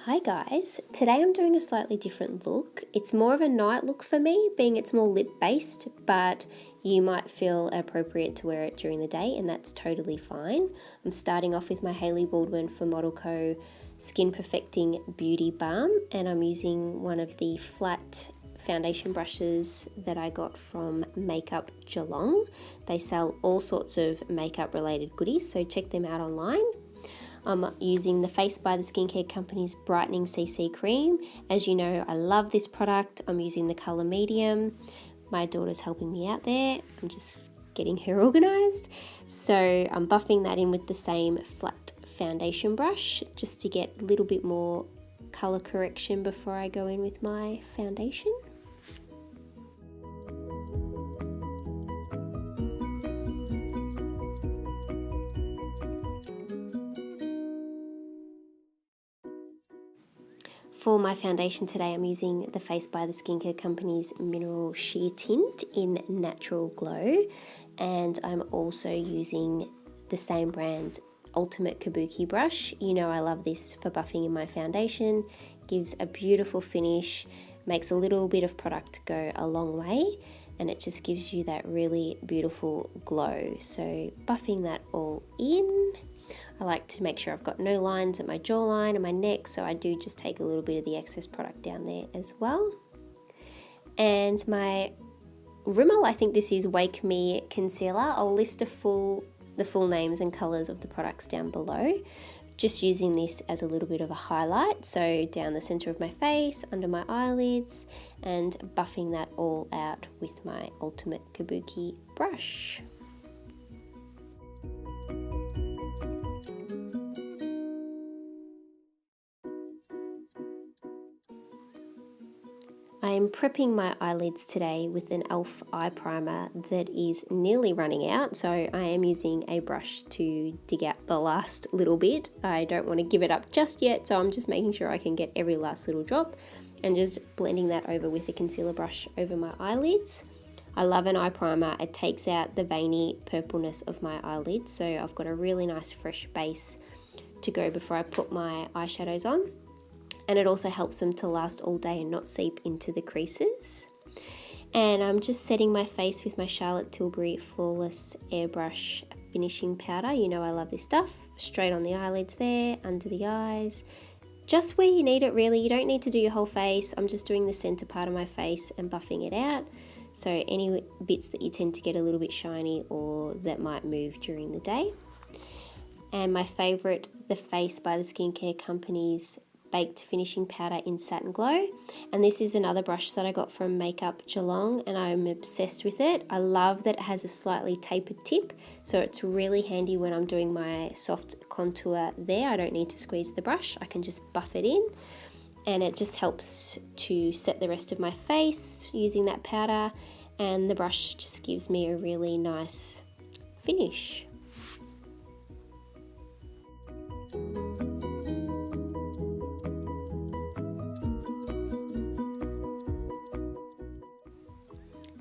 Hi guys, today I'm doing a slightly different look. It's more of a night look for me, being it's more lip based, but you might feel appropriate to wear it during the day and that's totally fine. I'm starting off with my Hailey Balwin for ModelCo Skin Perfecting Beauty Balm, and I'm using one of the flat foundation brushes that I got from Makeup Geelong. They sell all sorts of makeup related goodies, so check them out online. I'm using the Face by the Skincare Company's Brightening CC Cream. As you know, I love this product. I'm using the colour medium. My daughter's helping me out there. I'm just getting her organised. So I'm buffing that in with the same flat foundation brush just to get a little bit more colour correction before I go in with my foundation. For my foundation today, I'm using the Face by the Skincare Company's Mineral Sheer Tint in Natural Glow, and I'm also using the same brand's Ultimate Kabuki brush. You know I love this for buffing in my foundation. Gives a beautiful finish, makes a little bit of product go a long way, and it just gives you that really beautiful glow. So buffing that all in. I like to make sure I've got no lines at my jawline and my neck, so I do just take a little bit of the excess product down there as well. And my Rimmel, I think this is Wake Me Concealer. I'll list the full names and colours of the products down below. Just using this as a little bit of a highlight, so down the centre of my face, under my eyelids, and buffing that all out with my Ultimate Kabuki brush. I am prepping my eyelids today with an e.l.f. eye primer that is nearly running out, so I am using a brush to dig out the last little bit. I don't want to give it up just yet, so I'm just making sure I can get every last little drop and just blending that over with a concealer brush over my eyelids. I love an eye primer. It takes out the veiny purpleness of my eyelids, so I've got a really nice fresh base to go before I put my eyeshadows on. And it also helps them to last all day and not seep into the creases. And I'm just setting my face with my Charlotte Tilbury Flawless Airbrush Finishing Powder. You know I love this stuff. Straight on the eyelids there, under the eyes. Just where you need it really. You don't need to do your whole face. I'm just doing the center part of my face and buffing it out. So any bits that you tend to get a little bit shiny or that might move during the day. And my favorite, the Face by the Skincare Company's Baked Finishing Powder in Satin Glow, and this is another brush that I got from Makeup Geelong and I'm obsessed with it. I love that it has a slightly tapered tip, so it's really handy when I'm doing my soft contour there. I don't need to squeeze the brush, I can just buff it in, and it just helps to set the rest of my face using that powder, and the brush just gives me a really nice finish.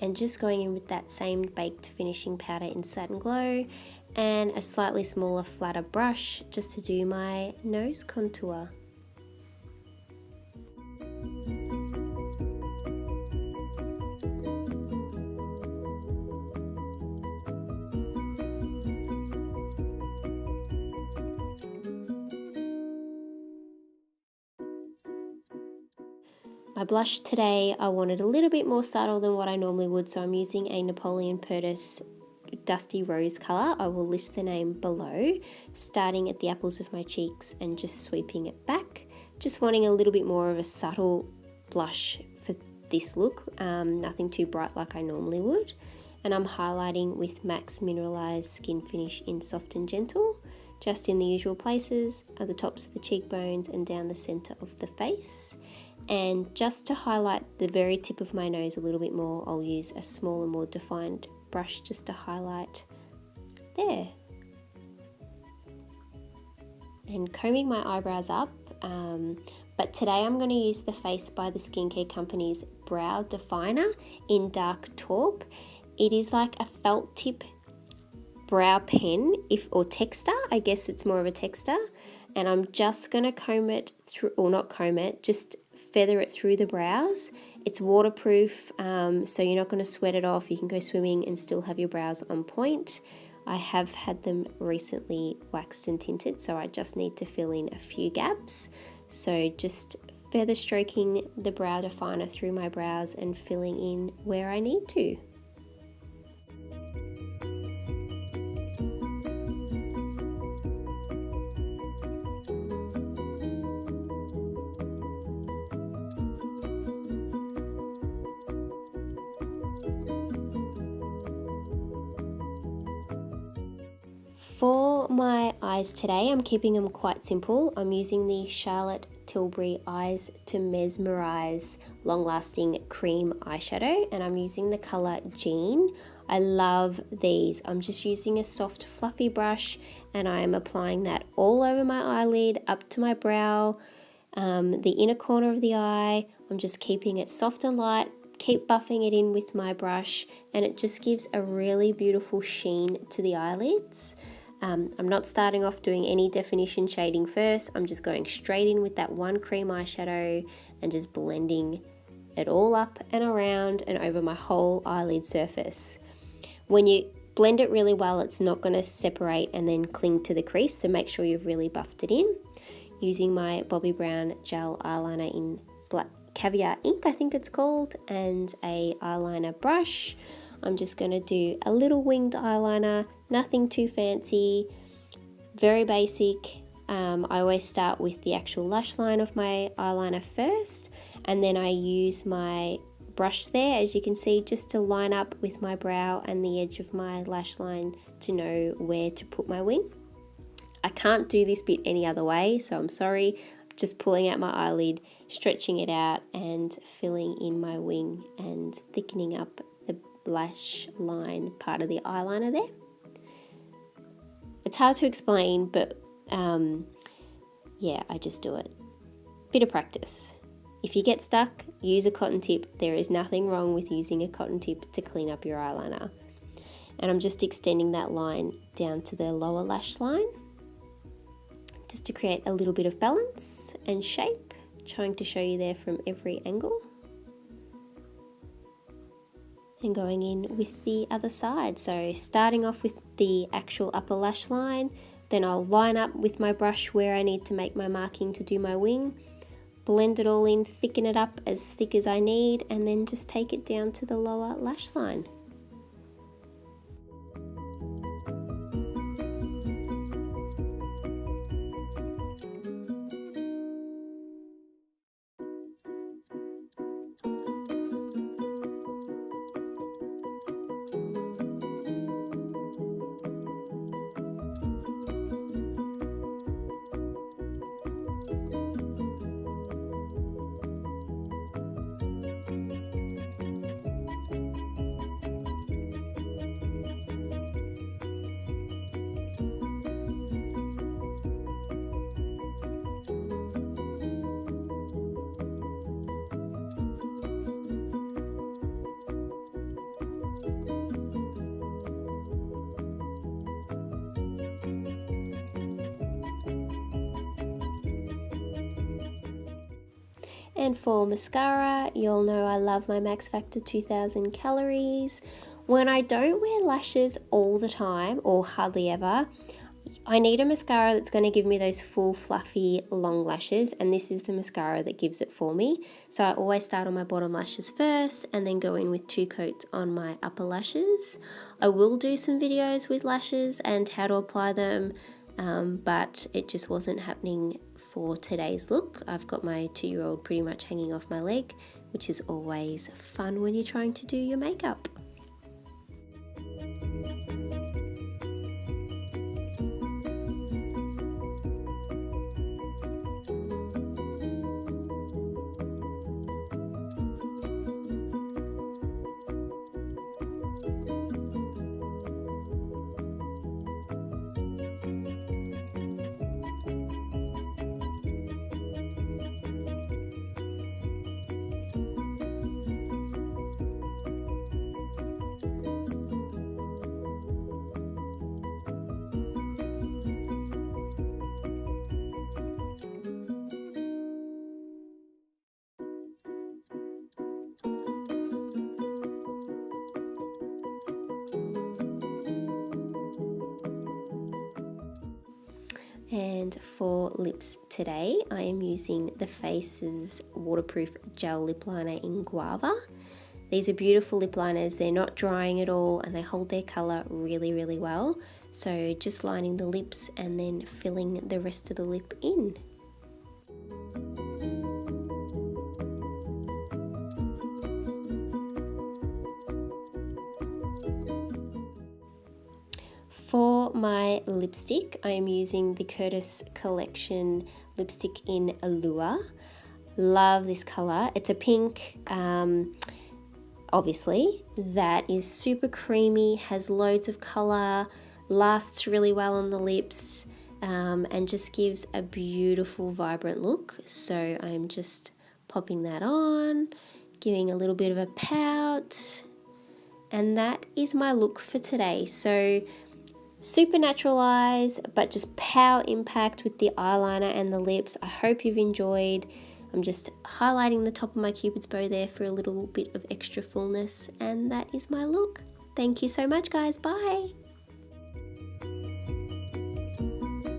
And just going in with that same baked finishing powder in Satin Glow and a slightly smaller, flatter brush just to do my nose contour. My blush today, I wanted a little bit more subtle than what I normally would, so I'm using a Napoleon Perdis Dusty Rose colour. I will list the name below, starting at the apples of my cheeks and just sweeping it back. Just wanting a little bit more of a subtle blush for this look, nothing too bright like I normally would. And I'm highlighting with MAC's Mineralize Skin Finish in Soft and Gentle, just in the usual places, at the tops of the cheekbones and down the centre of the face. And just to highlight the very tip of my nose a little bit more, I'll use a smaller, more defined brush just to highlight there. And combing my eyebrows up, but today I'm going to use the Face by the Skincare Company's Brow Definer in Dark Taupe. It is like a felt tip brow pen, or texture, I guess it's more of a texture, and I'm just going to comb it through, or not comb it, just feather it through the brows. It's waterproof, so you're not going to sweat it off. You can go swimming and still have your brows on point. I have had them recently waxed and tinted, so I just need to fill in a few gaps. So just feather stroking the brow definer through my brows and filling in where I need to. For my eyes today, I'm keeping them quite simple. I'm using the Charlotte Tilbury Eyes to Mesmerize long-lasting cream eyeshadow, and I'm using the color Jean. I love these. I'm just using a soft fluffy brush, and I am applying that all over my eyelid, up to my brow, the inner corner of the eye. I'm just keeping it soft and light, keep buffing it in with my brush, and it just gives a really beautiful sheen to the eyelids. I'm not starting off doing any definition shading first. I'm just going straight in with that one cream eyeshadow and just blending it all up and around and over my whole eyelid surface. When you blend it really well, it's not going to separate and then cling to the crease, so make sure you've really buffed it in. Using my Bobbi Brown gel eyeliner in Black Caviar Ink, I think it's called, and a eyeliner brush. I'm just going to do a little winged eyeliner, nothing too fancy, very basic. I always start with the actual lash line of my eyeliner first, and then I use my brush there, as you can see, just to line up with my brow and the edge of my lash line to know where to put my wing. I can't do this bit any other way, so I'm sorry. Just pulling out my eyelid, stretching it out and filling in my wing and thickening up the lash line part of the eyeliner there. It's hard to explain, but yeah, I just do it. Bit of practice. If you get stuck, use a cotton tip. There is nothing wrong with using a cotton tip to clean up your eyeliner. And I'm just extending that line down to the lower lash line, just to create a little bit of balance and shape, trying to show you there from every angle. And going in with the other side. So starting off with the actual upper lash line, then I'll line up with my brush where I need to make my marking to do my wing, blend it all in, thicken it up as thick as I need, and then just take it down to the lower lash line. And for mascara, you'll know I love my Max Factor 2000 calories. When I don't wear lashes all the time, or hardly ever, I need a mascara that's going to give me those full fluffy long lashes, and this is the mascara that gives it for me. So I always start on my bottom lashes first and then go in with 2 coats on my upper lashes. I will do some videos with lashes and how to apply them, but it just wasn't happening for today's look. I've got my 2-year-old pretty much hanging off my leg, which is always fun when you're trying to do your makeup. for lips today, I am using the Faces Waterproof Gel Lip Liner in Guava. These are beautiful lip liners, they're not drying at all and they hold their colour really, really well. So just lining the lips and then filling the rest of the lip in. For my lipstick, I am using the Perdis Collection lipstick in Allure. Love this colour. It's a pink, obviously, that is super creamy, has loads of colour, lasts really well on the lips, and just gives a beautiful, vibrant look. So I'm just popping that on, giving a little bit of a pout, and that is my look for today. So super natural eyes, but just power impact with the eyeliner and the lips. I hope you've enjoyed. I'm just highlighting the top of my Cupid's bow there for a little bit of extra fullness, and that is my look. Thank you so much, guys. Bye.